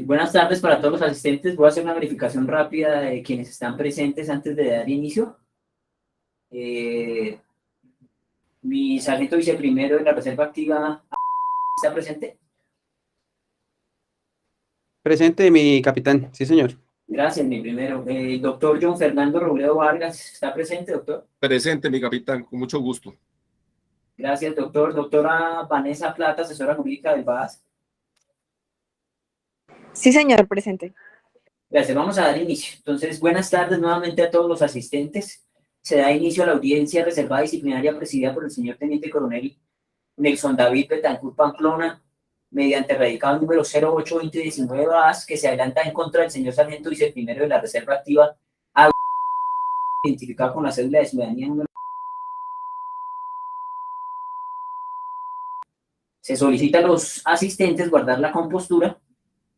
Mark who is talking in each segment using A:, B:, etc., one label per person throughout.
A: Buenas tardes para todos los asistentes. Voy a hacer una verificación rápida de quienes están presentes antes de dar inicio. Mi sargento viceprimero de la Reserva Activa está presente.
B: Presente, mi capitán. Sí, señor.
A: Gracias, mi primero. El doctor John Fernando Robledo Vargas está presente, doctor.
C: Presente, mi capitán, con mucho gusto.
A: Gracias, doctor. Doctora Vanessa Plata, asesora jurídica del BAS.
D: Sí, señor, presente.
A: Gracias, vamos a dar inicio. Entonces, buenas tardes nuevamente a todos los asistentes. Se da inicio a la audiencia reservada disciplinaria presidida por el señor Teniente Coronel Nelson David Betancourt Pamplona, mediante radicado número 08-2019-AS, que se adelanta en contra del señor sargento viceprimero de la Reserva Activa, identificado con la cédula de ciudadanía número. Se solicita a los asistentes guardar la compostura.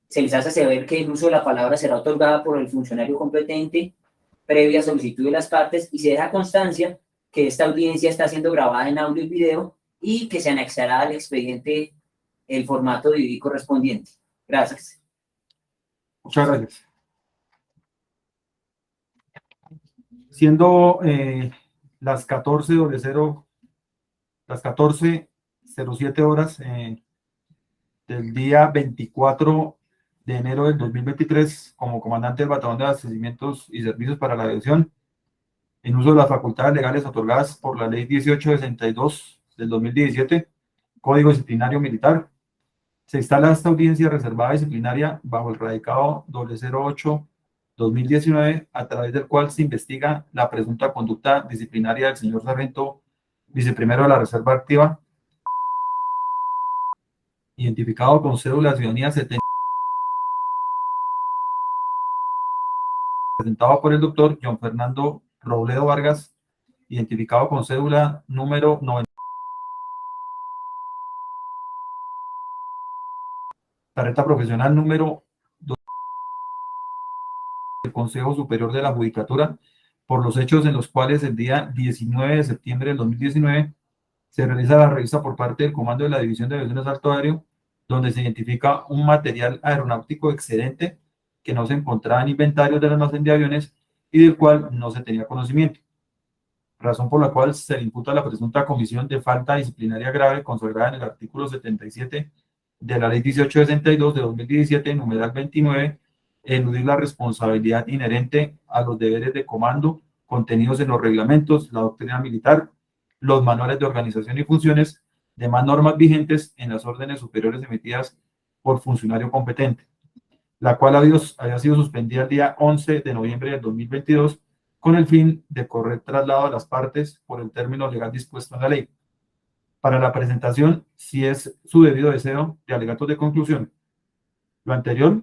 A: Se les hace saber que el uso de la palabra será otorgada por el funcionario competente previa solicitud de las partes, y se deja constancia que esta audiencia está siendo grabada en audio y video y que se anexará al expediente el formato de video correspondiente. Gracias.
E: Muchas gracias. Siendo las 14:07 horas del día 24 de enero del 2023, como comandante del Batallón de Abastecimientos y Servicios para la Aviación, en uso de las facultades legales otorgadas por la Ley 1862 del 2017, Código Disciplinario Militar, se instala esta audiencia reservada disciplinaria bajo el radicado 008-2019, a través del cual se investiga la presunta conducta disciplinaria del señor sargento viceprimero de la Reserva Activa, identificado con cédula de ciudadanía 70, presentado por el doctor John Fernando Robledo Vargas, identificado con cédula número 90. Tarjeta profesional número 2 del Consejo Superior de la Judicatura, por los hechos en los cuales el día 19 de septiembre del 2019 se realiza la revista por parte del Comando de la División de Aviación de Asalto Aéreo, donde se identifica un material aeronáutico excedente que no se encontraba en inventarios del almacén de aviones y del cual no se tenía conocimiento, razón por la cual se le imputa la presunta comisión de falta disciplinaria grave consagrada en el artículo 77 de la Ley 1862 de 2017, numeral 29, eludir la responsabilidad inherente a los deberes de comando contenidos en los reglamentos, la doctrina militar, los manuales de organización y funciones, demás normas vigentes en las órdenes superiores emitidas por funcionario competente, la cual había sido suspendida el día 11 de noviembre del 2022 con el fin de correr traslado a las partes por el término legal dispuesto en la ley. Para la presentación, si es su debido deseo, de alegatos de conclusión. Lo anterior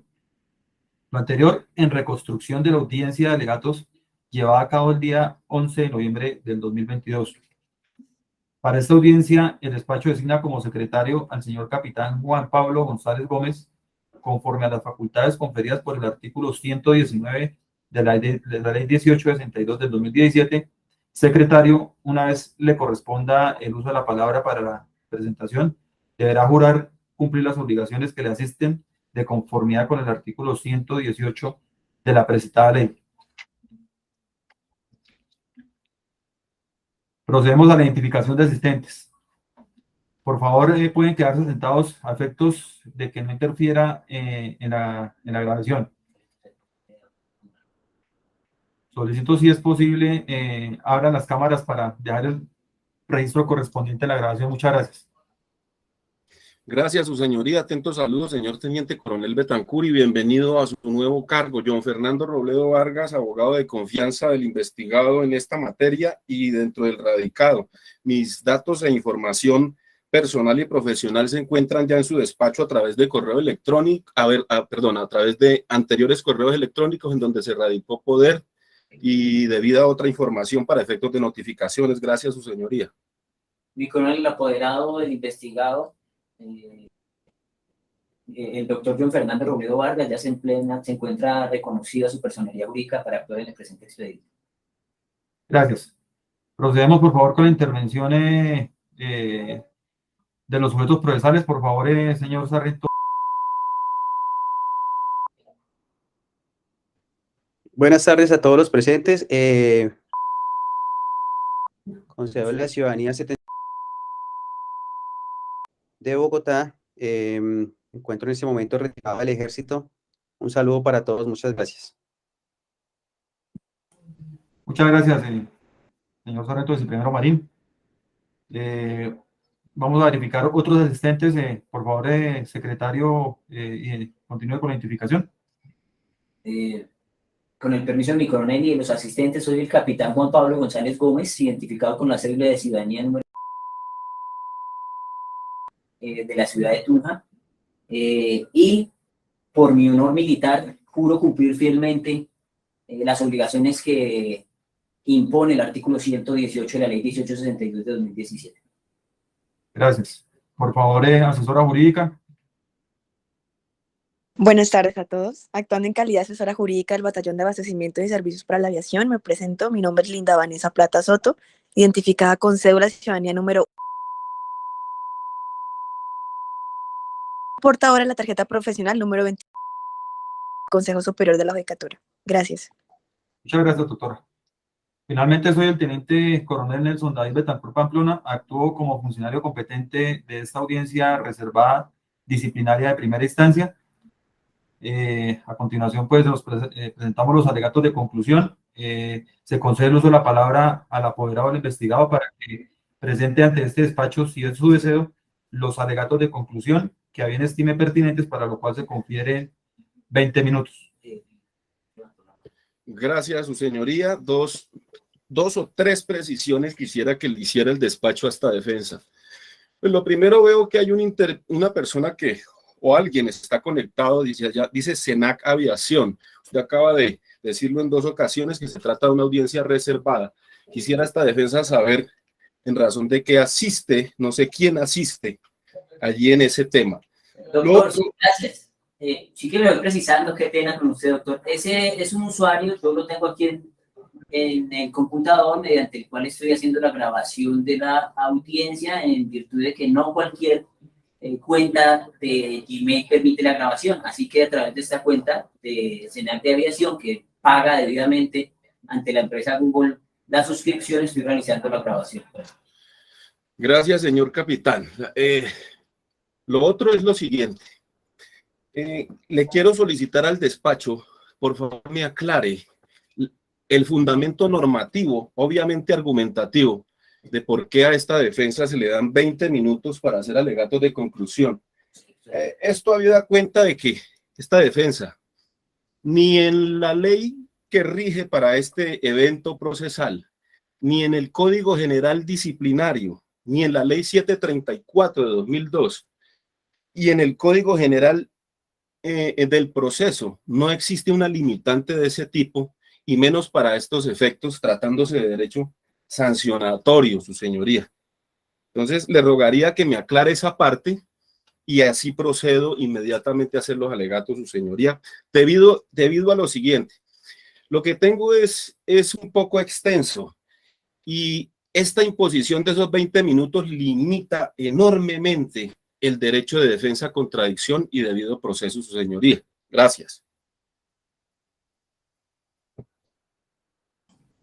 E: en reconstrucción de la audiencia de alegatos llevada a cabo el día 11 de noviembre del 2022. Para esta audiencia, el despacho designa como secretario al señor capitán Juan Pablo González Gómez, conforme a las facultades conferidas por el artículo 119 de la Ley 1862 del 2017. Secretario, una vez le corresponda el uso de la palabra para la presentación, deberá jurar cumplir las obligaciones que le asisten de conformidad con el artículo 118 de la precitada ley. Procedemos a la identificación de asistentes. Por favor, pueden quedarse sentados a efectos de que no interfiera en la grabación. Solicito, si es posible, abran las cámaras para dejar el registro correspondiente a la grabación. Muchas gracias.
C: Gracias, su señoría. Atentos saludos, señor Teniente Coronel Betancourt, y bienvenido a su nuevo cargo. John Fernando Robledo Vargas, abogado de confianza del investigado en esta materia y dentro del radicado. Mis datos e información personal y profesional se encuentran ya en su despacho a través de correo electrónico, a través de anteriores correos electrónicos en donde se radicó poder y debida a otra información para efectos de notificaciones. Gracias, su señoría.
A: Mi coronel, el apoderado del investigado, el doctor John Fernando Robledo Vargas, ya se encuentra reconocida su personería jurídica para actuar en el presente expediente.
E: Gracias. Procedemos, por favor, con la intervención de los sujetos procesales. Por favor, señor sargento.
B: Buenas tardes a todos los presentes. Consejo de la Ciudadanía 70 de Bogotá. Me encuentro en este momento retirado del ejército. Un saludo para todos. Muchas gracias.
E: Muchas gracias, señor Sargento Cipriano Marín. Vamos a verificar otros asistentes. Por favor, secretario, continúe con la identificación.
A: Con el permiso de mi coronel y de los asistentes, soy el capitán Juan Pablo González Gómez, identificado con la cédula de ciudadanía número de la ciudad de Tunja. Y por mi honor militar, juro cumplir fielmente las obligaciones que impone el artículo 118 de la ley 1862 de 2017.
E: Gracias. Por favor, asesora jurídica.
D: Buenas tardes a todos. Actuando en calidad de asesora jurídica del Batallón de Abastecimiento y Servicios para la Aviación, me presento. Mi nombre es Linda Vanessa Plata Soto, identificada con cédula de ciudadanía número portadora de la tarjeta profesional número 20, Consejo Superior de la Judicatura. Gracias.
E: Muchas gracias, doctora. Finalmente, soy el teniente coronel Nelson David Betancur Pamplona. Actúo como funcionario competente de esta audiencia reservada disciplinaria de primera instancia. A continuación, pues, presentamos los alegatos de conclusión. Se concede el uso de la palabra al apoderado del investigado para que presente ante este despacho, si es su deseo, los alegatos de conclusión que a bien estime pertinentes, para lo cual se confiere 20 minutos.
C: Gracias, su señoría. Dos o tres precisiones quisiera que le hiciera el despacho a esta defensa. Pues lo primero, veo que hay una persona o alguien está conectado, dice Senac Aviación. Usted acaba de decirlo en 2 ocasiones que se trata de una audiencia reservada. Quisiera esta defensa saber en razón de qué asiste, no sé quién asiste allí en ese tema.
A: Doctor, gracias. Sí que me voy precisando, qué pena con usted, doctor. Ese es un usuario, yo lo tengo aquí en el computador, mediante el cual estoy haciendo la grabación de la audiencia, en virtud de que no cualquier cuenta de Gmail permite la grabación. Así que a través de esta cuenta de Senac de Aviación, que paga debidamente ante la empresa Google la suscripción, estoy realizando la grabación.
C: Gracias, señor capitán. Lo otro es lo siguiente. Le quiero solicitar al despacho, por favor, me aclare el fundamento normativo, obviamente argumentativo, de por qué a esta defensa se le dan 20 minutos para hacer alegatos de conclusión. Esto habida cuenta de que esta defensa, ni en la ley que rige para este evento procesal, ni en el Código General Disciplinario, ni en la Ley 734 de 2002, y en el Código General del Proceso, no existe una limitante de ese tipo, y menos para estos efectos, tratándose de derecho sancionatorio, su señoría. Entonces, le rogaría que me aclare esa parte y así procedo inmediatamente a hacer los alegatos, su señoría, debido a lo siguiente. Lo que tengo es un poco extenso y esta imposición de esos 20 minutos limita enormemente el derecho de defensa, contradicción y debido proceso, su señoría. Gracias.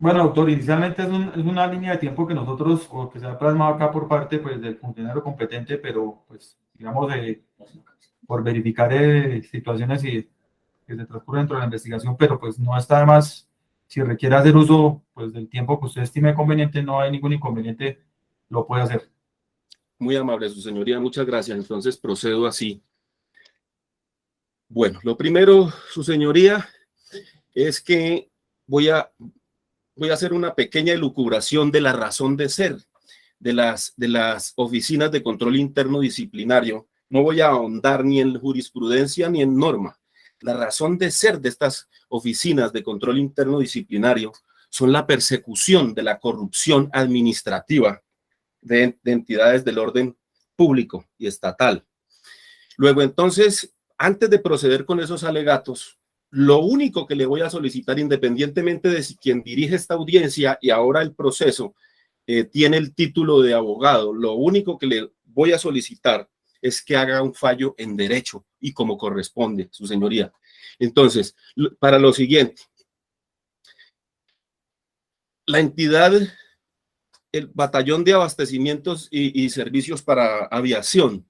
E: Bueno, doctor, inicialmente es una línea de tiempo que nosotros, o que se ha plasmado acá por parte, pues, del funcionario competente, pero pues digamos por verificar situaciones que se transcurren dentro de la investigación, pero pues no está de más, si requiere hacer uso pues del tiempo que usted estime conveniente, no hay ningún inconveniente, lo puede hacer.
C: Muy amable, su señoría, muchas gracias. Entonces procedo así. Bueno, lo primero, su señoría, es que voy a hacer una pequeña elucubración de la razón de ser de las oficinas de control interno disciplinario. No voy a ahondar ni en jurisprudencia ni en norma. La razón de ser de estas oficinas de control interno disciplinario son la persecución de la corrupción administrativa de entidades del orden público y estatal. Luego, entonces, antes de proceder con esos alegatos, lo único que le voy a solicitar, independientemente de si quien dirige esta audiencia y ahora el proceso tiene el título de abogado, lo único que le voy a solicitar es que haga un fallo en derecho y como corresponde, su señoría. Entonces, para lo siguiente, La entidad, el Batallón de Abastecimientos y Servicios para Aviación,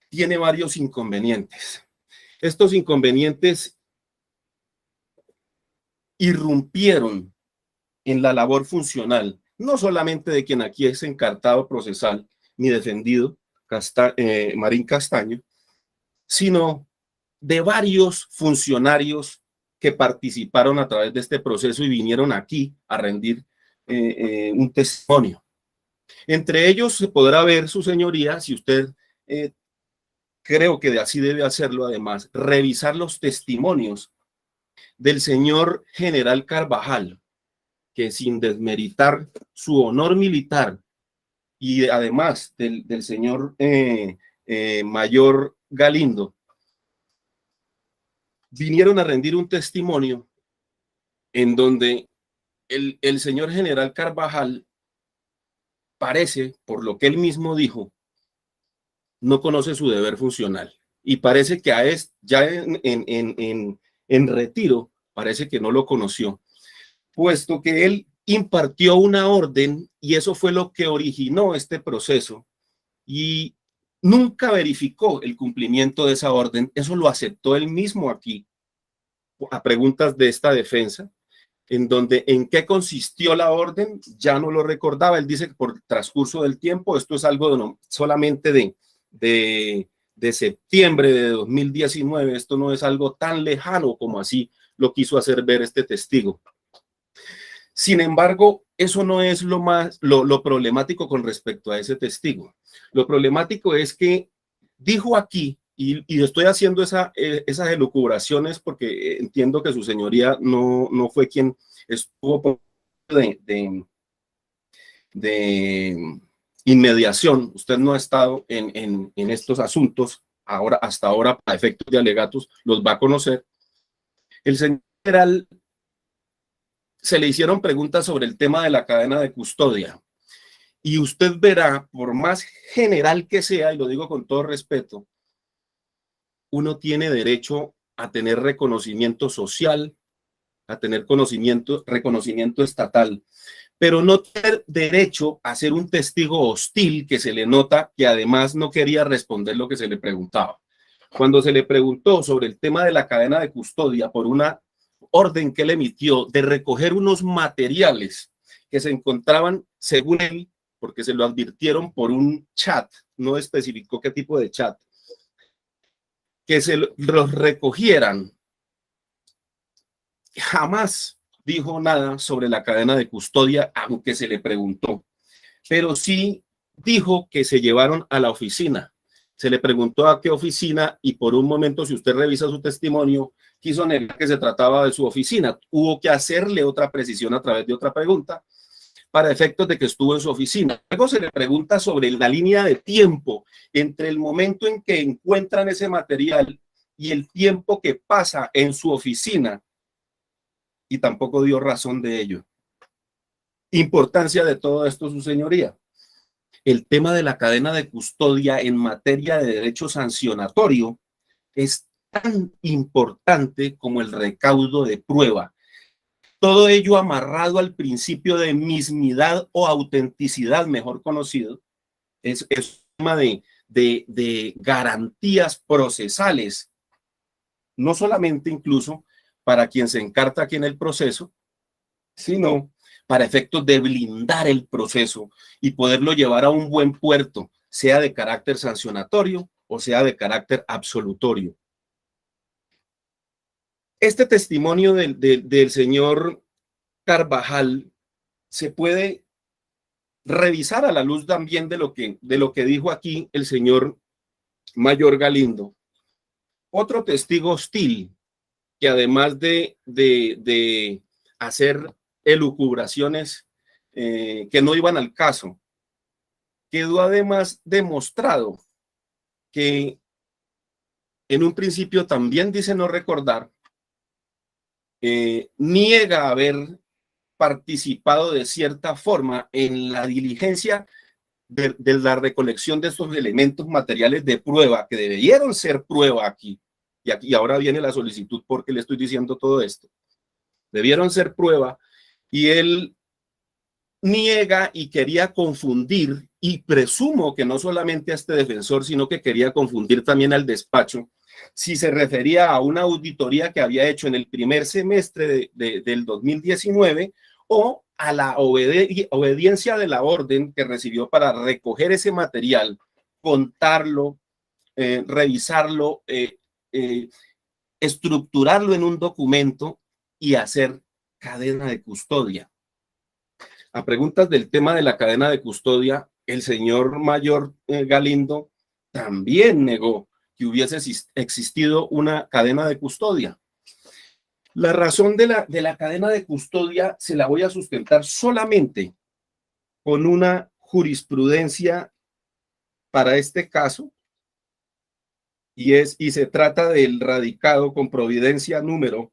C: tiene varios inconvenientes. Estos inconvenientes irrumpieron en la labor funcional, no solamente de quien aquí es encartado procesal ni defendido, Marín Castaño, sino de varios funcionarios que participaron a través de este proceso y vinieron aquí a rendir un testimonio. Entre ellos se podrá ver, su señoría, si usted creo que así debe hacerlo además, revisar los testimonios del señor general Carvajal, que sin desmeritar su honor militar y además del señor mayor Galindo, vinieron a rendir un testimonio en donde el señor general Carvajal parece, por lo que él mismo dijo, no conoce su deber funcional y parece que ya en retiro parece que no lo conoció, puesto que él impartió una orden y eso fue lo que originó este proceso y nunca verificó el cumplimiento de esa orden. Eso lo aceptó él mismo aquí a preguntas de esta defensa, en donde en qué consistió la orden ya no lo recordaba. Él dice que por transcurso del tiempo, esto es algo solamente de septiembre de 2019, esto no es algo tan lejano como así lo quiso hacer ver este testigo. Sin embargo, eso no es lo problemático con respecto a ese testigo. Lo problemático es que dijo aquí, y estoy haciendo esas elucubraciones porque entiendo que su señoría no fue quien estuvo de inmediación. Usted no ha estado en estos asuntos hasta ahora para efectos de alegatos, los va a conocer. El señor general se le hicieron preguntas sobre el tema de la cadena de custodia y usted verá, por más general que sea, y lo digo con todo respeto, uno tiene derecho a tener reconocimiento social, a tener reconocimiento estatal, pero no tener derecho a ser un testigo hostil que se le nota que además no quería responder lo que se le preguntaba. Cuando se le preguntó sobre el tema de la cadena de custodia por una orden que él emitió de recoger unos materiales que se encontraban, según él, porque se lo advirtieron por un chat, no especificó qué tipo de chat, que se los recogieran. Jamás dijo nada sobre la cadena de custodia, aunque se le preguntó, pero sí dijo que se llevaron a la oficina. Se le preguntó a qué oficina y por un momento, si usted revisa su testimonio, quiso negar que se trataba de su oficina. Hubo que hacerle otra precisión a través de otra pregunta para efectos de que estuvo en su oficina. Luego se le pregunta sobre la línea de tiempo entre el momento en que encuentran ese material y el tiempo que pasa en su oficina, y tampoco dio razón de ello. Importancia de todo esto, su señoría. El tema de la cadena de custodia en materia de derecho sancionatorio es tan importante como el recaudo de prueba. Todo ello amarrado al principio de mismidad o autenticidad, mejor conocido, es un tema de garantías procesales, no solamente incluso para quien se encarta aquí en el proceso, sino para efectos de blindar el proceso y poderlo llevar a un buen puerto, sea de carácter sancionatorio o sea de carácter absolutorio. Este testimonio del señor Carvajal se puede revisar a la luz también de lo que dijo aquí el señor mayor Galindo. Otro testigo hostil que además de hacer elucubraciones que no iban al caso, quedó además demostrado que en un principio también dice no recordar, niega haber participado de cierta forma en la diligencia de la recolección de estos elementos materiales de prueba que debieron ser prueba aquí. Y ahora viene la solicitud porque le estoy diciendo todo esto. Debieron ser prueba y él niega y quería confundir, y presumo que no solamente a este defensor, sino que quería confundir también al despacho, si se refería a una auditoría que había hecho en el primer semestre del 2019 o a la obediencia de la orden que recibió para recoger ese material, contarlo, revisarlo, estructurarlo en un documento y hacer cadena de custodia. A preguntas del tema de la cadena de custodia, el señor mayor Galindo también negó que hubiese existido una cadena de custodia. La razón de la cadena de custodia se la voy a sustentar solamente con una jurisprudencia para este caso, y se trata del radicado con providencia número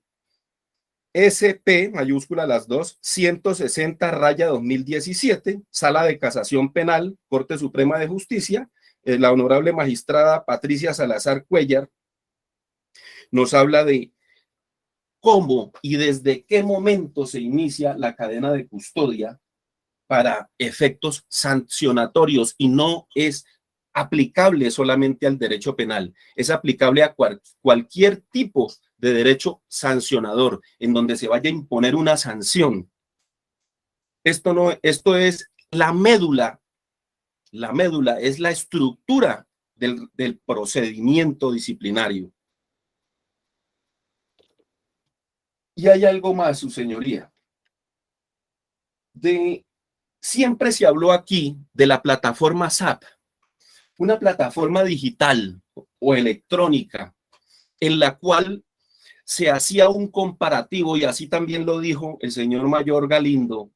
C: SP, mayúscula las dos, 160/2017, Sala de Casación Penal, Corte Suprema de Justicia. La honorable magistrada Patricia Salazar Cuellar nos habla de cómo y desde qué momento se inicia la cadena de custodia para efectos sancionatorios, y no es aplicable solamente al derecho penal, es aplicable a cualquier tipo de derecho sancionador en donde se vaya a imponer una sanción. Esto es la médula es la estructura del procedimiento disciplinario. Y hay algo más, su señoría. Siempre se habló aquí de la plataforma SAP, una plataforma digital o electrónica en la cual se hacía un comparativo, y así también lo dijo el señor mayor Galindo,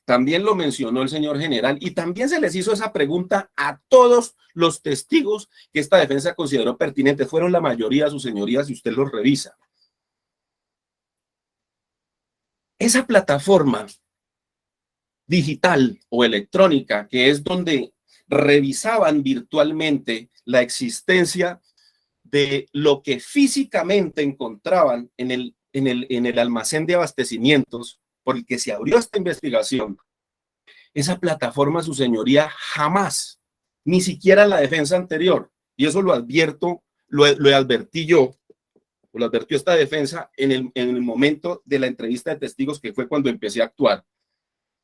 C: también lo mencionó el señor general, y también se les hizo esa pregunta a todos los testigos que esta defensa consideró pertinente. Fueron la mayoría, sus señorías, si usted los revisa. Esa plataforma digital o electrónica, que es donde revisaban virtualmente la existencia de lo que físicamente encontraban en el almacén de abastecimientos por el que se abrió esta investigación, esa plataforma, su señoría, jamás, ni siquiera la defensa anterior, y eso lo advierto, lo advertí yo, lo advirtió esta defensa en el momento de la entrevista de testigos, que fue cuando empecé a actuar,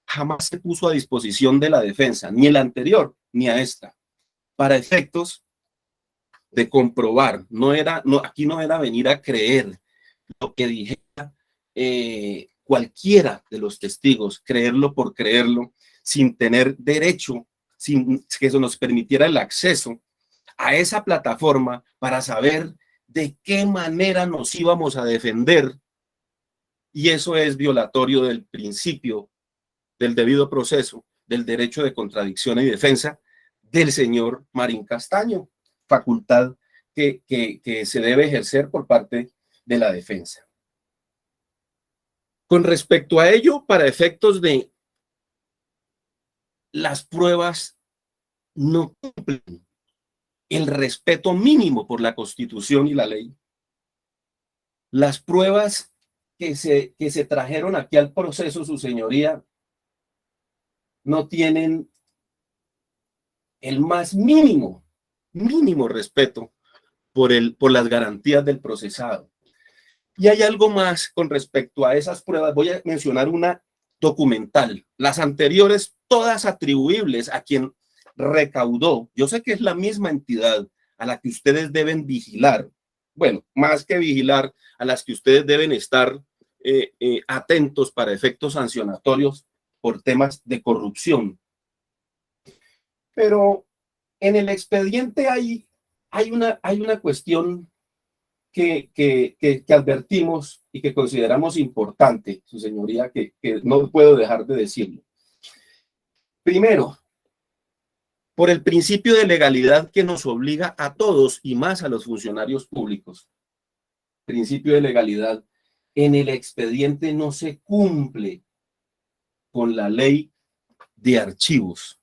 C: jamás se puso a disposición de la defensa, ni el anterior, ni a esta, para efectos de comprobar. Aquí no era venir a creer lo que dijera cualquiera de los testigos, creerlo por creerlo, sin tener derecho, sin que eso nos permitiera el acceso a esa plataforma para saber de qué manera nos íbamos a defender. Y eso es violatorio del principio del debido proceso, del derecho de contradicción y defensa del señor Marín Castaño, facultad que se debe ejercer por parte de la defensa. Con respecto a ello, para efectos de las pruebas no cumplen el respeto mínimo por la Constitución y la ley. Las pruebas que se trajeron aquí al proceso, su señoría, no tienen el más mínimo respeto por las garantías del procesado. Y hay algo más con respecto a esas pruebas. Voy a mencionar una documental. Las anteriores, todas atribuibles a quien recaudó. Yo sé que es la misma entidad a la que ustedes deben vigilar. Bueno, más que vigilar, a las que ustedes deben estar atentos para efectos sancionatorios por temas de corrupción. Pero en el expediente hay una cuestión que advertimos y que consideramos importante, su señoría, que no puedo dejar de decirlo. Primero, por el principio de legalidad que nos obliga a todos y más a los funcionarios públicos. Principio de legalidad. En el expediente no se cumple con la ley de archivos.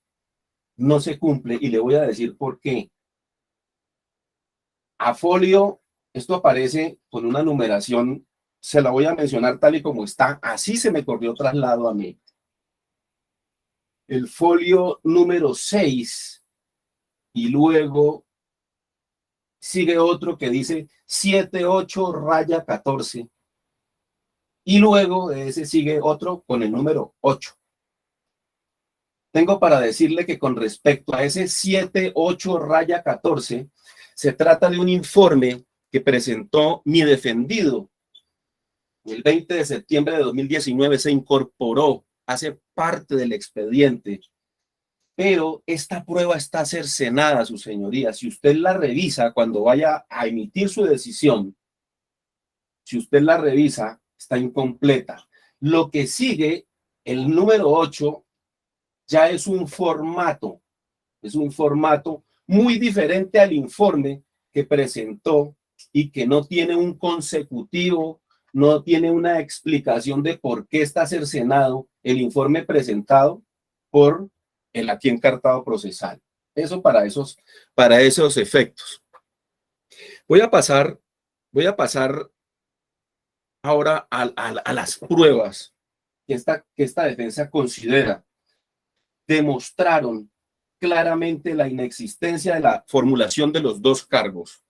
C: No se cumple, y le voy a decir por qué. A folio, esto aparece con una numeración se la voy a mencionar tal y como está. Así se me corrió traslado a mí. El folio número 6 y luego sigue otro que dice 78-14 y luego de ese sigue otro con el número 8. Tengo para decirle que con respecto a ese 78-14 se trata de un informe que presentó mi defendido el 20 de septiembre de 2019, se incorporó, hace parte del expediente. Pero esta prueba está cercenada, su señoría. Si usted la revisa cuando vaya a emitir su decisión, si usted la revisa, está incompleta. Lo que sigue, el número 8, ya es un formato muy diferente al informe que presentó y que no tiene un consecutivo, no tiene una explicación de por qué está cercenado el informe presentado por el aquí encartado procesal. Eso para esos efectos. Voy a pasar ahora a las pruebas que esta defensa considera demostraron claramente la inexistencia de la formulación de los dos cargos.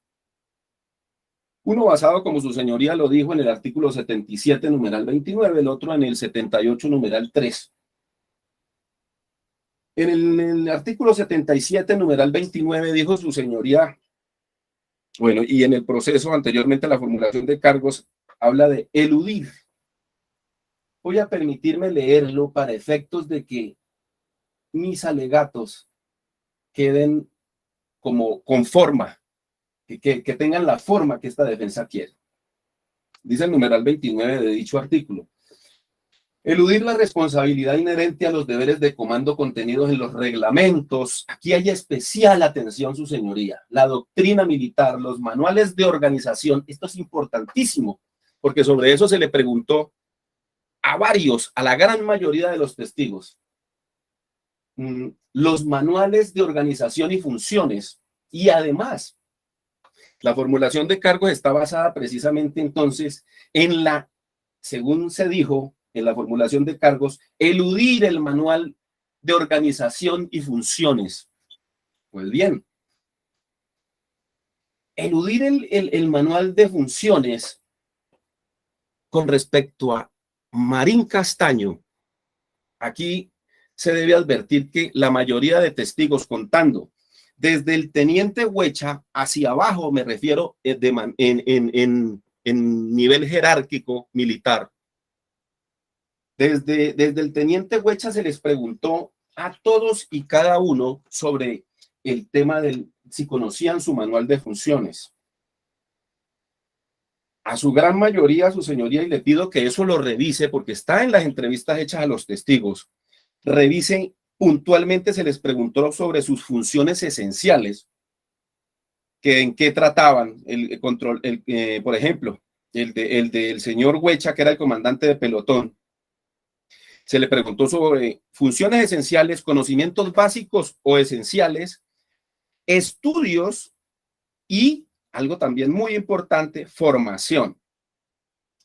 C: Uno basado, como su señoría lo dijo, en el artículo 77, numeral 29, el otro en el 78, numeral 3. En el artículo 77, numeral 29, dijo su señoría, bueno, y en el proceso anteriormente a la formulación de cargos, habla de eludir. Voy a permitirme leerlo para efectos de que mis alegatos queden como con forma, que tengan la forma que esta defensa quiere. Dice el numeral 29 de dicho artículo. Eludir la responsabilidad inherente a los deberes de comando contenidos en los reglamentos. Aquí hay especial atención, su señoría. La doctrina militar, los manuales de organización. Esto es importantísimo, porque sobre eso se le preguntó a la gran mayoría de los testigos. Los manuales de organización y funciones. Y además, la formulación de cargos está basada precisamente entonces en según se dijo, en la formulación de cargos, eludir el manual de organización y funciones. Pues bien, eludir el manual de funciones con respecto a Marín Castaño, aquí se debe advertir que la mayoría de testigos, contando desde el teniente Huecha hacia abajo, me refiero en nivel jerárquico militar, desde el teniente Huecha se les preguntó a todos y cada uno sobre el tema si conocían su manual de funciones. A su gran mayoría, su señoría, y le pido que eso lo revise porque está en las entrevistas hechas a los testigos. Revisen puntualmente, se les preguntó sobre sus funciones esenciales, que en qué trataban el control, por ejemplo, el del señor Huecha, que era el comandante de pelotón. Se le preguntó sobre funciones esenciales, conocimientos básicos o esenciales, estudios y, algo también muy importante, formación.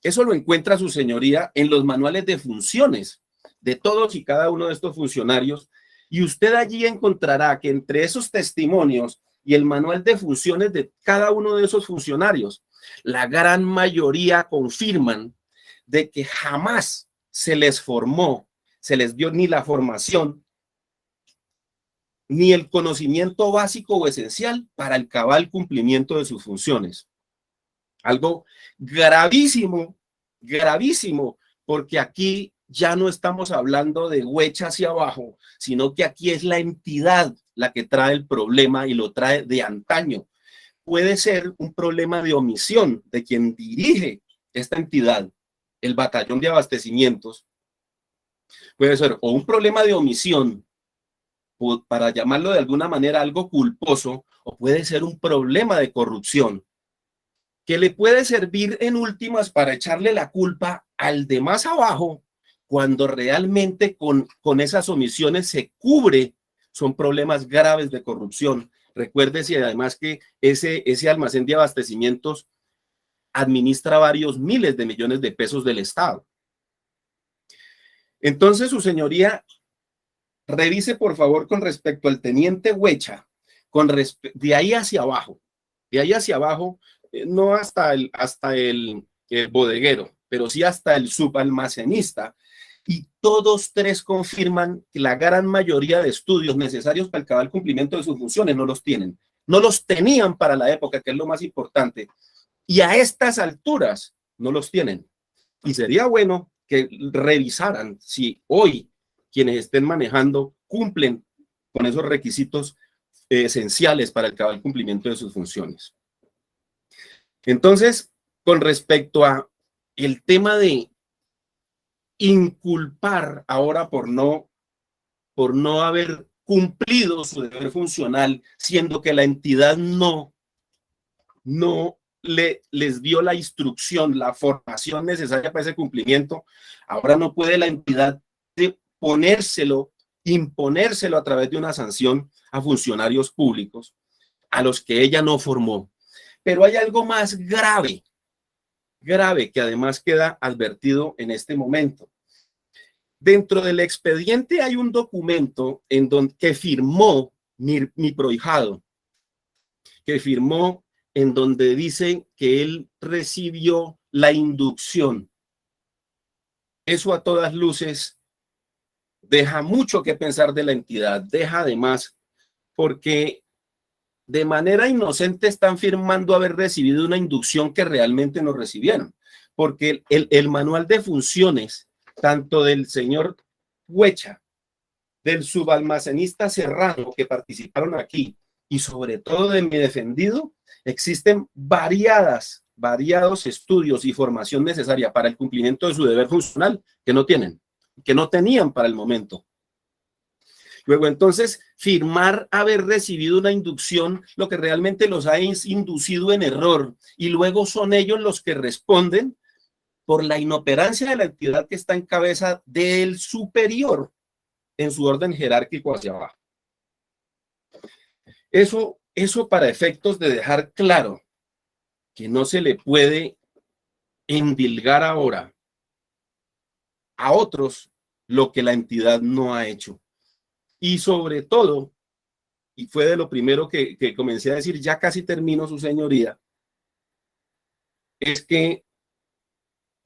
C: Eso lo encuentra su señoría en los manuales de funciones de todos y cada uno de estos funcionarios, y usted allí encontrará que entre esos testimonios y el manual de funciones de cada uno de esos funcionarios, la gran mayoría confirman de que jamás se les formó, se les dio ni la formación, ni el conocimiento básico o esencial para el cabal cumplimiento de sus funciones. Algo gravísimo, gravísimo, porque aquí ya no estamos hablando de Huecha hacia abajo, sino que aquí es la entidad la que trae el problema y lo trae de antaño. Puede ser un problema de omisión de quien dirige esta entidad, el batallón de abastecimientos. Puede ser o un problema de omisión, o para llamarlo de alguna manera algo culposo, o puede ser un problema de corrupción, que le puede servir en últimas para echarle la culpa al de más abajo, cuando realmente con esas omisiones se cubre, son problemas graves de corrupción. Recuérdese además que ese almacén de abastecimientos administra varios miles de millones de pesos del Estado. Entonces, su señoría, revise por favor con respecto al teniente Huecha, de ahí hacia abajo, no hasta el bodeguero, pero sí hasta el subalmacenista, y todos tres confirman que la gran mayoría de estudios necesarios para el cabal cumplimiento de sus funciones no los tienen, no los tenían para la época, que es lo más importante, y a estas alturas no los tienen. Y sería bueno que revisaran si hoy quienes estén manejando cumplen con esos requisitos esenciales para el cabal cumplimiento de sus funciones. Entonces, con respecto a el tema de inculpar ahora por no haber cumplido su deber funcional, siendo que la entidad no les dio la instrucción, la formación necesaria para ese cumplimiento, ahora no puede la entidad imponérselo a través de una sanción a funcionarios públicos a los que ella no formó. Pero hay algo más grave que además queda advertido en este momento. Dentro del expediente hay un documento que firmó mi prohijado, en donde dice que él recibió la inducción. Eso a todas luces deja mucho que pensar de la entidad, deja además, porque de manera inocente están firmando haber recibido una inducción que realmente no recibieron, porque el manual de funciones, tanto del señor Huecha, del subalmacenista Serrano, que participaron aquí, y sobre todo de mi defendido, existen variados estudios y formación necesaria para el cumplimiento de su deber funcional que no tenían para el momento. Luego, entonces, firmar haber recibido una inducción, lo que realmente los ha inducido en error, y luego son ellos los que responden por la inoperancia de la entidad que está en cabeza del superior en su orden jerárquico hacia abajo. Eso para efectos de dejar claro que no se le puede endilgar ahora a otros lo que la entidad no ha hecho. Y sobre todo, y fue de lo primero que comencé a decir, ya casi termino, su señoría, es que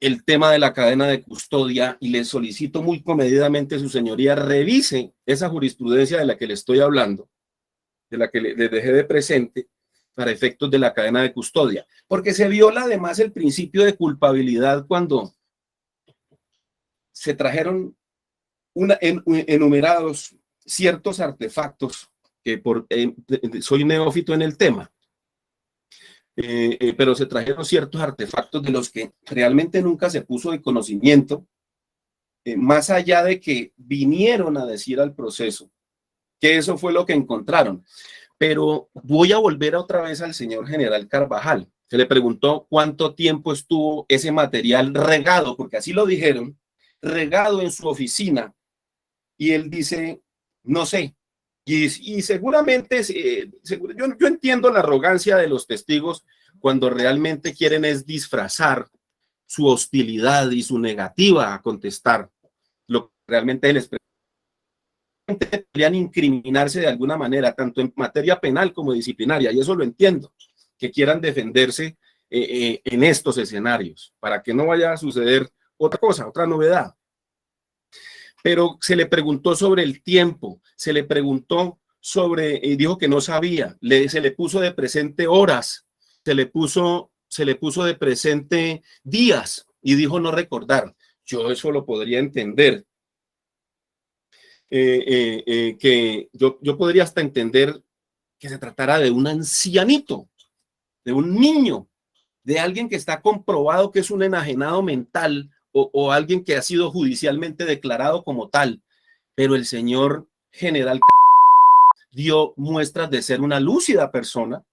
C: el tema de la cadena de custodia, y le solicito muy comedidamente, su señoría, revise esa jurisprudencia de la que le estoy hablando, de la que le dejé de presente, para efectos de la cadena de custodia, porque se viola además el principio de culpabilidad cuando se trajeron enumerados ciertos artefactos, que soy neófito en el tema, pero se trajeron ciertos artefactos de los que realmente nunca se puso de conocimiento, más allá de que vinieron a decir al proceso que eso fue lo que encontraron. Pero voy a volver otra vez al señor general Carvajal. Se le preguntó cuánto tiempo estuvo ese material regado, porque así lo dijeron, regado en su oficina, y él dice, no sé. Y seguramente, yo entiendo la arrogancia de los testigos cuando realmente quieren es disfrazar su hostilidad y su negativa a contestar lo que realmente les podrían incriminarse de alguna manera, tanto en materia penal como disciplinaria, y eso lo entiendo, que quieran defenderse en estos escenarios, para que no vaya a suceder otra cosa, otra novedad. Pero se le preguntó sobre el tiempo, se le preguntó sobre, y dijo que no sabía, se le puso de presente horas, se le puso de presente días, y dijo no recordar. Yo eso lo podría entender. Que yo podría hasta entender que se tratara de un ancianito, de un niño, de alguien que está comprobado que es un enajenado mental, o alguien que ha sido judicialmente declarado como tal, pero el señor general dio muestras de ser una lúcida persona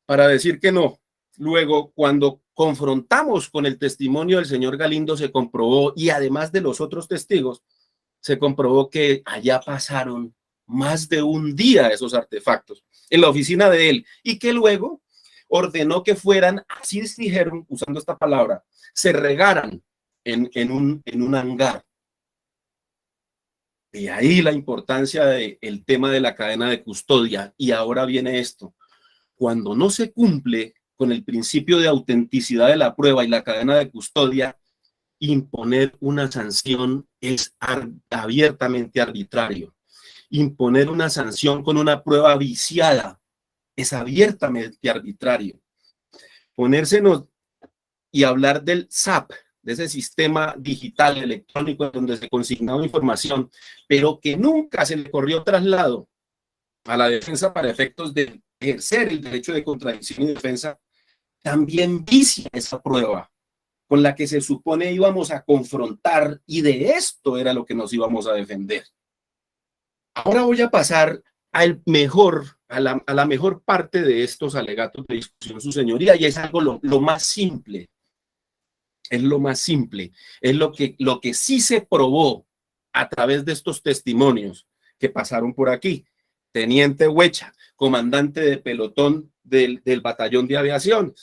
C: para decir que no. Luego, cuando confrontamos con el testimonio del señor Galindo, se comprobó, y además de los otros testigos, se comprobó que allá pasaron más de un día esos artefactos en la oficina de él, y que luego ordenó que fueran, así dijeron, usando esta palabra, se regaran en un hangar. Y ahí la importancia del tema de la cadena de custodia. Y ahora viene esto. Cuando no se cumple con el principio de autenticidad de la prueba y la cadena de custodia, imponer una sanción es abiertamente arbitrario. Imponer una sanción con una prueba viciada es abiertamente arbitrario. Ponérsenos y hablar del SAP, de ese sistema digital electrónico donde se consignaba información, pero que nunca se le corrió traslado a la defensa para efectos de ejercer el derecho de contradicción y defensa, también vicia esa prueba con la que se supone íbamos a confrontar, y de esto era lo que nos íbamos a defender. Ahora voy a pasar a la mejor parte de estos alegatos de discusión, su señoría, y es algo lo más simple. Es lo más simple, es lo que sí se probó a través de estos testimonios que pasaron por aquí. Teniente Huecha, comandante de pelotón del batallón de aviación.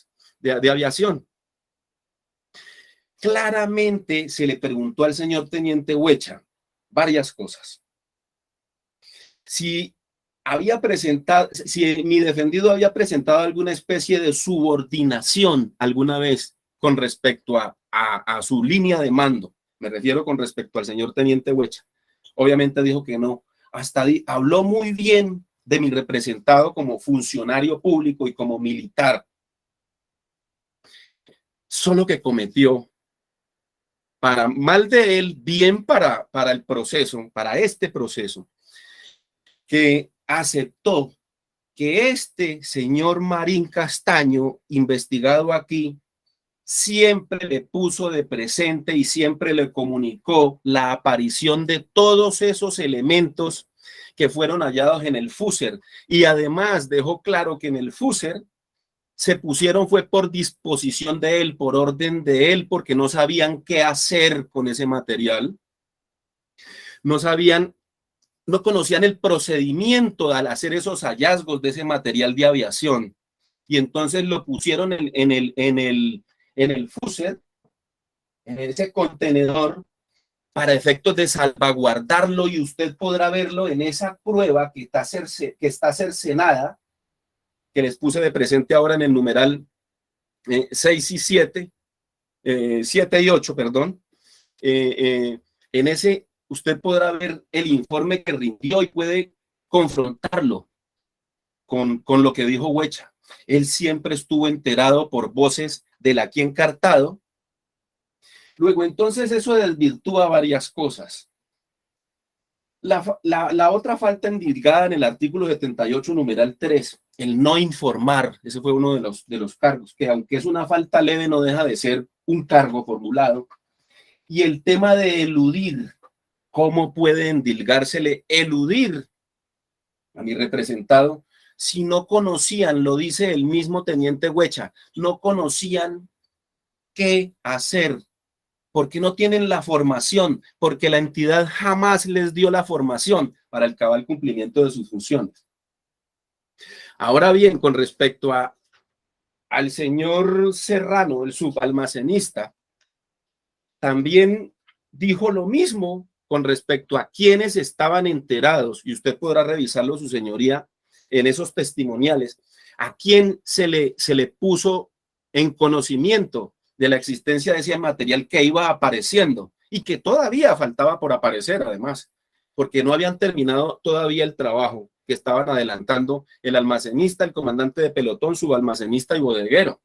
C: Claramente se le preguntó al señor Teniente Huecha varias cosas. Si mi defendido había presentado alguna especie de subordinación alguna vez con respecto a su línea de mando, me refiero con respecto al señor Teniente Huecha. Obviamente dijo que no. Hasta habló muy bien de mi representado como funcionario público y como militar. Solo que cometió, para mal de él, bien para el proceso, para este proceso, que aceptó que este señor Marín Castaño, investigado aquí, siempre le puso de presente y siempre le comunicó la aparición de todos esos elementos que fueron hallados en el Fuser, y además dejó claro que en el Fuser se pusieron fue por disposición de él, por orden de él, porque no sabían qué hacer con ese material, no conocían el procedimiento al hacer esos hallazgos de ese material de aviación, y entonces lo pusieron en el Fuser, en ese contenedor, para efectos de salvaguardarlo, y usted podrá verlo en esa prueba que está cercenada, que les puse de presente ahora en el numeral 6 y 7, 7 y 8, perdón. En ese usted podrá ver el informe que rindió y puede confrontarlo con lo que dijo Huecha. Él siempre estuvo enterado por voces del aquí encartado. Luego, entonces, eso desvirtúa varias cosas. La otra falta indicada en el artículo 78, numeral 3, el no informar, ese fue uno de los cargos, que aunque es una falta leve, no deja de ser un cargo formulado. Y el tema de eludir, ¿cómo puede endilgársele eludir a mi representado si no conocían, lo dice el mismo teniente Huecha, no conocían qué hacer? Porque no tienen la formación, porque la entidad jamás les dio la formación para el cabal cumplimiento de sus funciones. Ahora bien, con respecto al señor Serrano, el subalmacenista, también dijo lo mismo con respecto a quienes estaban enterados, y usted podrá revisarlo, su señoría, en esos testimoniales, a quién se le puso en conocimiento de la existencia de ese material que iba apareciendo y que todavía faltaba por aparecer, además, porque no habían terminado todavía el trabajo que estaban adelantando el almacenista, el comandante de pelotón, subalmacenista y bodeguero.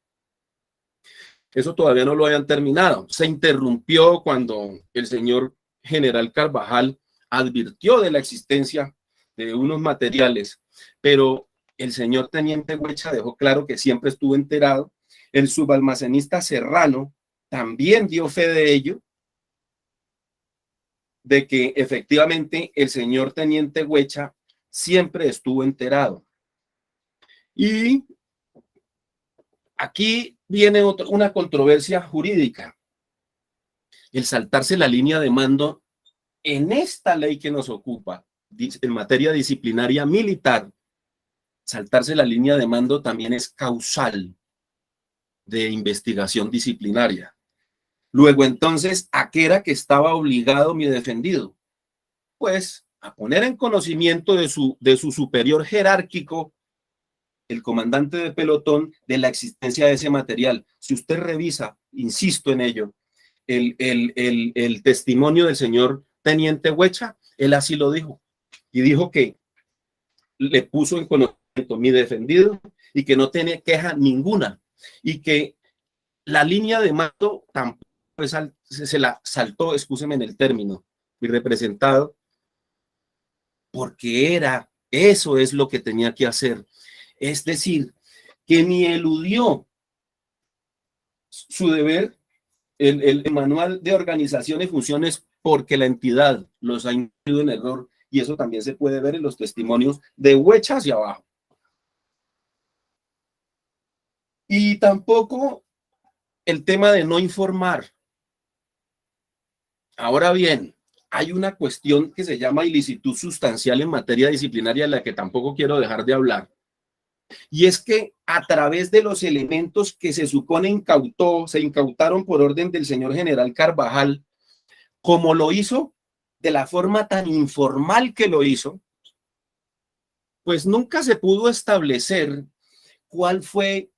C: Eso todavía no lo habían terminado. Se interrumpió cuando el señor general Carvajal advirtió de la existencia de unos materiales, pero el señor teniente Huecha dejó claro que siempre estuvo enterado. El subalmacenista Serrano también dio fe de ello, de que efectivamente el señor teniente Huecha siempre estuvo enterado. Y aquí viene una controversia jurídica. El saltarse la línea de mando en esta ley que nos ocupa, en materia disciplinaria militar, saltarse la línea de mando también es causal de investigación disciplinaria. Luego, entonces, ¿a qué era que estaba obligado mi defendido? Pues a poner en conocimiento de su superior jerárquico, el comandante de pelotón, de la existencia de ese material. Si usted revisa, insisto en ello, el testimonio del señor teniente Huecha, él así lo dijo, y dijo que le puso en conocimiento mi defendido y que no tiene queja ninguna, y que la línea de mando tampoco se la saltó, excúseme en el término, mi representado, porque eso es lo que tenía que hacer. Es decir, que ni eludió su deber, el manual de organización y funciones, porque la entidad los ha inducido en error, y eso también se puede ver en los testimonios de Huecha hacia abajo. Y tampoco el tema de no informar. Ahora bien, hay una cuestión que se llama ilicitud sustancial en materia disciplinaria, de la que tampoco quiero dejar de hablar. Y es que a través de los elementos que se supone se incautaron por orden del señor general Carvajal, como lo hizo de la forma tan informal que lo hizo, pues nunca se pudo establecer cuál fue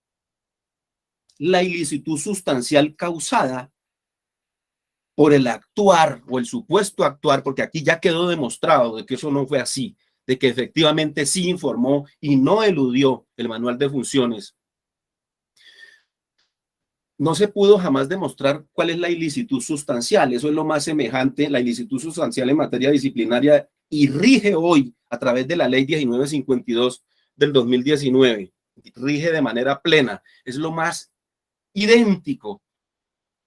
C: la ilicitud sustancial causada por el actuar o el supuesto actuar, porque aquí ya quedó demostrado de que eso no fue así, de que efectivamente sí informó y no eludió el manual de funciones. No se pudo jamás demostrar cuál es la ilicitud sustancial. Eso es lo más semejante, la ilicitud sustancial en materia disciplinaria, y rige hoy a través de la ley 1952 del 2019. Rige de manera plena. Es lo más idéntico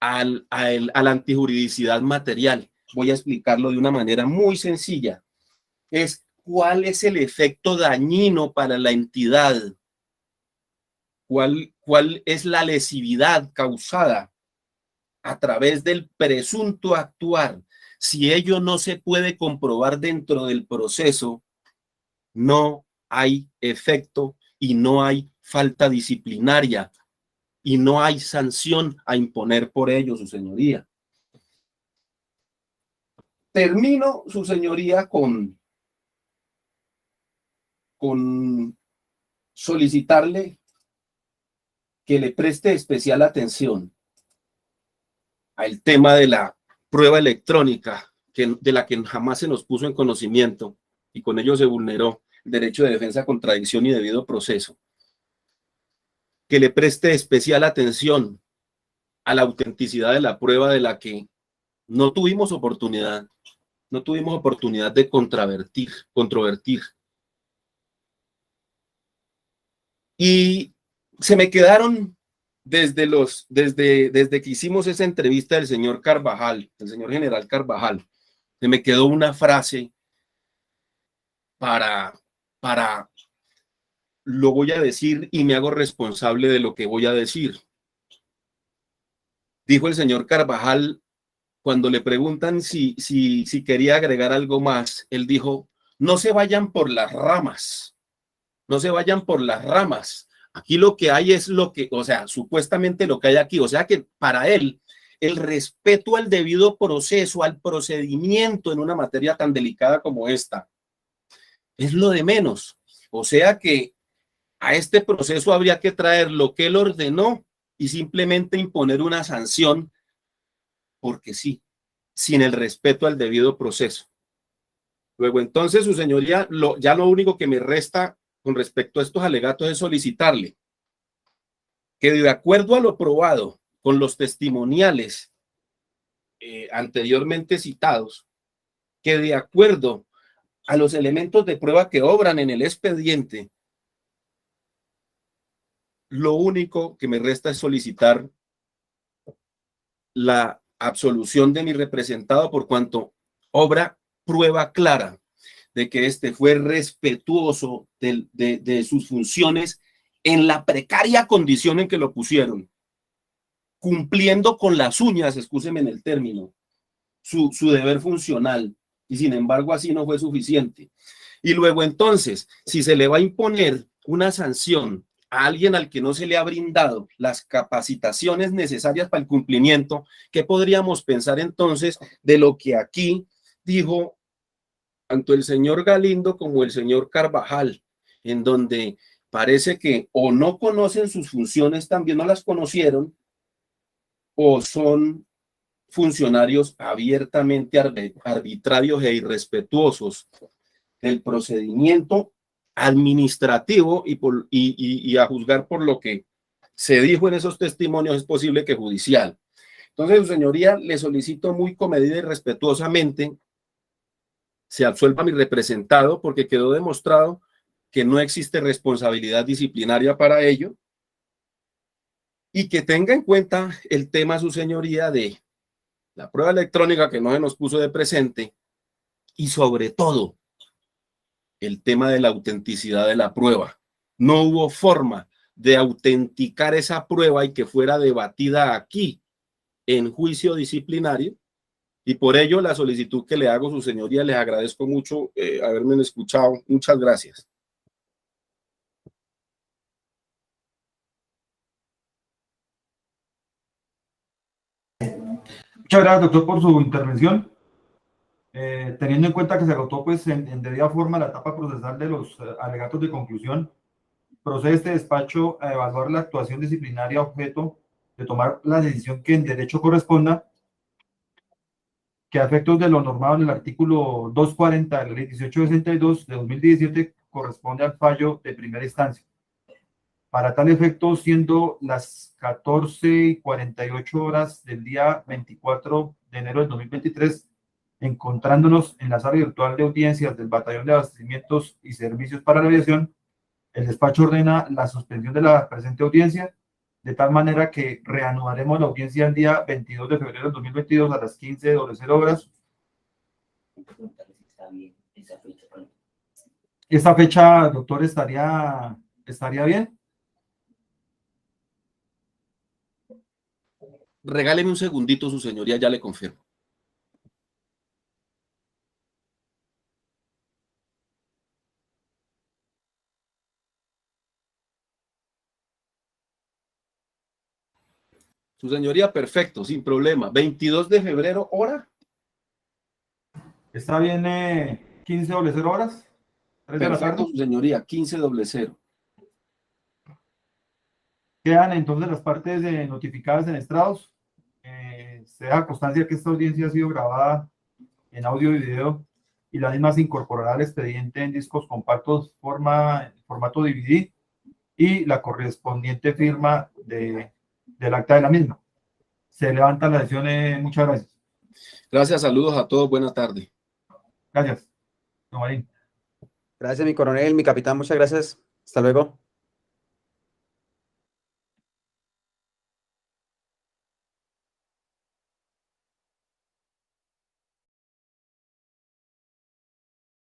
C: a la antijuridicidad material. Voy a explicarlo de una manera muy sencilla. Es cuál es el efecto dañino para la entidad, cuál es la lesividad causada a través del presunto actuar. Si ello no se puede comprobar dentro del proceso, no hay efecto y no hay falta disciplinaria y no hay sanción a imponer por ello, su señoría. Termino, su señoría, con solicitarle que le preste especial atención al tema de la prueba electrónica, de la que jamás se nos puso en conocimiento, y con ello se vulneró el derecho de defensa, contradicción y debido proceso. Que le preste especial atención a la autenticidad de la prueba, de la que no tuvimos oportunidad de controvertir. Y se me quedaron desde que hicimos esa entrevista del señor Carvajal, del señor general Carvajal, se me quedó una frase lo voy a decir y me hago responsable de lo que voy a decir. Dijo el señor Carvajal, cuando le preguntan si quería agregar algo más, él dijo: no se vayan por las ramas, no se vayan por las ramas. Aquí lo que hay es supuestamente lo que hay aquí. O sea que para él, el respeto al debido proceso, al procedimiento en una materia tan delicada como esta, es lo de menos. O sea que a este proceso habría que traer lo que él ordenó y simplemente imponer una sanción, porque sí, sin el respeto al debido proceso. Luego, entonces, su señoría, ya lo único que me resta con respecto a estos alegatos es solicitarle que, de acuerdo a lo probado con los testimoniales anteriormente citados, que de acuerdo a los elementos de prueba que obran en el expediente, lo único que me resta es solicitar la absolución de mi representado, por cuanto obra prueba clara de que este fue respetuoso de sus funciones en la precaria condición en que lo pusieron, cumpliendo con las uñas, excúseme en el término, su deber funcional, y sin embargo así no fue suficiente. Y luego, entonces, si se le va a imponer una sanción a alguien al que no se le ha brindado las capacitaciones necesarias para el cumplimiento, ¿qué podríamos pensar entonces de lo que aquí dijo tanto el señor Galindo como el señor Carvajal, en donde parece que o no conocen sus funciones, también no las conocieron, o son funcionarios abiertamente arbitrarios e irrespetuosos del procedimiento administrativo y a juzgar por lo que se dijo en esos testimonios, es posible que judicial. Entonces, su señoría, le solicito muy comedida y respetuosamente se absuelva a mi representado, porque quedó demostrado que no existe responsabilidad disciplinaria para ello, y que tenga en cuenta el tema, su señoría, de la prueba electrónica que no se nos puso de presente, y sobre todo el tema de la autenticidad de la prueba. No hubo forma de autenticar esa prueba y que fuera debatida aquí en juicio disciplinario, y por ello la solicitud que le hago, su señoría, les agradezco mucho haberme escuchado. Muchas gracias.
E: Muchas gracias, doctor, por su intervención. Teniendo en cuenta que se agotó pues, en debida forma la etapa procesal de los alegatos de conclusión, procede este despacho a evaluar la actuación disciplinaria objeto de tomar la decisión que en derecho corresponda, que a efectos de lo normado en el artículo 240 de la ley 1862 de 2017 corresponde al fallo de primera instancia. Para tal efecto, siendo las 14:48 del día 24 de enero del 2023, encontrándonos en la sala virtual de audiencias del Batallón de Abastecimientos y Servicios para la Aviación, el despacho ordena la suspensión de la presente audiencia, de tal manera que reanudaremos la audiencia el día 22 de febrero del 2022 a las 15:00 ¿Esta fecha, doctor, estaría bien?
C: Regáleme un segundito, su señoría, ya le confirmo. Su señoría, perfecto, sin problema. 22 de febrero, ¿hora?
E: ¿Está bien 15:00? 3 de la
C: Perfecto,
E: tarde.
C: su señoría, 15:00.
E: Quedan entonces las partes notificadas en estrados. Se deja constancia que esta audiencia ha sido grabada en audio y video, y la misma se incorporará al expediente en discos compactos formato DVD y la correspondiente firma del acta de la misma. Se levanta la sesión. Muchas gracias.
C: Gracias, saludos a todos, buena tarde.
E: Gracias, don Marín.
B: Gracias, mi coronel, mi capitán, muchas gracias. Hasta luego.